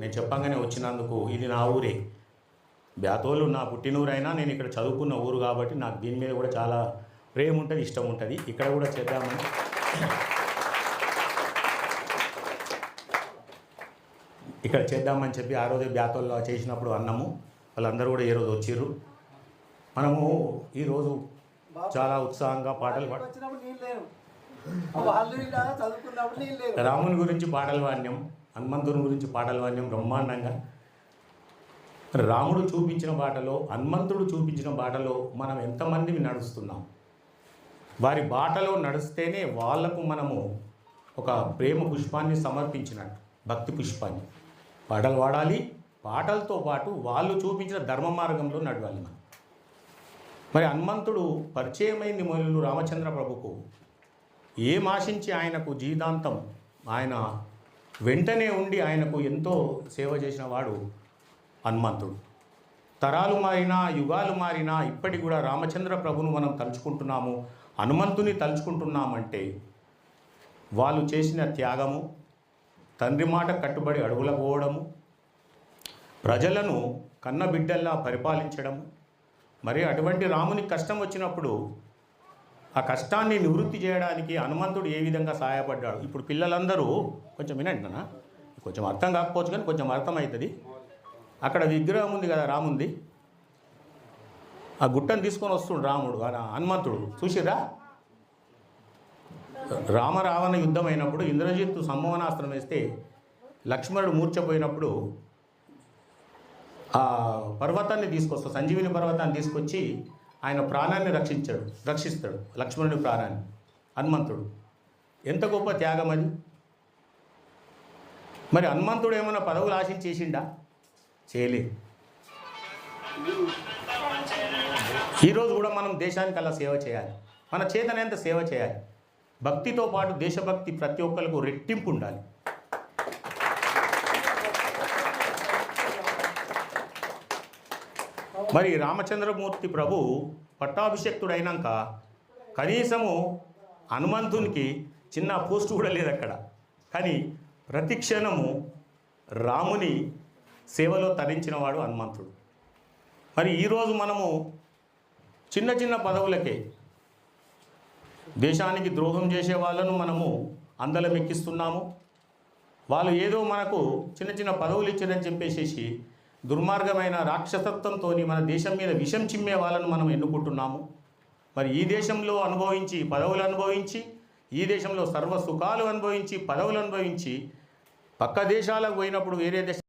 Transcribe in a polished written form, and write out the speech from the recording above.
నేను చెప్పంగానే వచ్చినందుకు. ఇది నా ఊరే, బ్యాతోలు నా పుట్టినూరైనా నేను ఇక్కడ చదువుకున్న ఊరు కాబట్టి నాకు దీని మీద కూడా చాలా ప్రేమ ఉంటుంది, ఇష్టం ఉంటుంది. ఇక్కడ కూడా చేద్దామని చెప్పి ఆ రోజే బ్యాతోల్లో చేసినప్పుడు అన్నము వాళ్ళందరూ కూడా ఈరోజు వచ్చిర్రు. మనము ఈరోజు చాలా ఉత్సాహంగా పాటలు రాముని గురించి పాటలు పాడినాం, హనుమంతుని గురించి పాటలు పాడినాం బ్రహ్మాండంగా. రాముడు చూపించిన బాటలో, హనుమంతుడు చూపించిన బాటలో మనం ఎంతమంది నడుస్తున్నాం? వారి బాటలో నడిస్తేనే వాళ్లకు మనము ఒక ప్రేమ పుష్పాన్ని సమర్పించినట్టు, భక్తి పుష్పాన్ని. పాటలు పాడాలి, పాటలతో పాటు వాళ్ళు చూపించిన ధర్మ మార్గంలో నడవాలి మనం. మరి హనుమంతుడు పరిచయమైంది మొదలు రామచంద్ర ప్రభుకు. ఏం ఆశించి ఆయనకు జీవితాంతం ఆయన వెంటనే ఉండి ఆయనకు ఎంతో సేవ చేసిన వాడు హనుమంతుడు. తరాలు మారినా, యుగాలు మారినా ఇప్పటికి కూడా రామచంద్ర ప్రభును మనం తలుచుకుంటున్నాము, హనుమంతుని తలుచుకుంటున్నామంటే వాళ్ళు చేసిన త్యాగము, తండ్రి మాట కట్టుబడి అడుగుల పోవడము, ప్రజలను కన్నబిడ్డల్లా పరిపాలించడము. మరి అటువంటి రాముని కష్టం వచ్చినప్పుడు ఆ కష్టాన్ని నివృత్తి చేయడానికి హనుమంతుడు ఏ విధంగా సహాయపడ్డాడు. ఇప్పుడు పిల్లలందరూ కొంచెం వినండి నాన్న, కొంచెం అర్థం కాకపోవచ్చు కానీ కొంచెం అర్థమవుతుంది. అక్కడ విగ్రహం ఉంది కదా రాముంది, ఆ గుట్టను తీసుకొని వస్తుండు రాముడు, హనుమంతుడు. చూసిరా, రామరావణ యుద్ధం అయినప్పుడు ఇంద్రజిత్తు సంమోహనాస్త్రం వేస్తే లక్ష్మణుడు మూర్ఛపోయినప్పుడు ఆ పర్వతాన్ని తీసుకొస్తాడు, సంజీవిని పర్వతాన్ని తీసుకొచ్చి ఆయన ప్రాణాన్ని రక్షిస్తాడు లక్ష్మణుడి ప్రాణాన్ని. హనుమంతుడు ఎంత గొప్ప త్యాగం అది. మరి హనుమంతుడు ఏమైనా పదవులు ఆశించి చేసిండా? చేయలేదు. ఈరోజు కూడా మనం దేశానికి అలా సేవ చేయాలి, మన చేతనంత సేవ చేయాలి. భక్తితో పాటు దేశభక్తి ప్రతి ఒక్కరికి రెట్టింపు ఉండాలి. మరి రామచంద్రమూర్తి ప్రభు పట్టాభిషక్తుడైనాక కనీసము హనుమంతునికి చిన్న పోస్టు కూడా లేదు అక్కడ. కానీ ప్రతి క్షణము రాముని సేవలో తరించిన వాడు హనుమంతుడు. మరి ఈరోజు మనము చిన్న చిన్న పదవులకే దేశానికి ద్రోహం చేసే వాళ్ళను మనము అందలం ఎక్కిస్తున్నాము. వాళ్ళు ఏదో మనకు చిన్న చిన్న పదవులు ఇచ్చారని చెప్పేసి దుర్మార్గమైన రాక్షసత్వంతో మన దేశం మీద విషం చిమ్మే వాళ్ళను మనం ఎన్నుకుంటున్నాము. మరి ఈ దేశంలో అనుభవించి పదవులు అనుభవించి, ఈ దేశంలో సర్వ సుఖాలు అనుభవించి పదవులు అనుభవించి పక్క దేశాలకు పోయినప్పుడు వేరే దేశం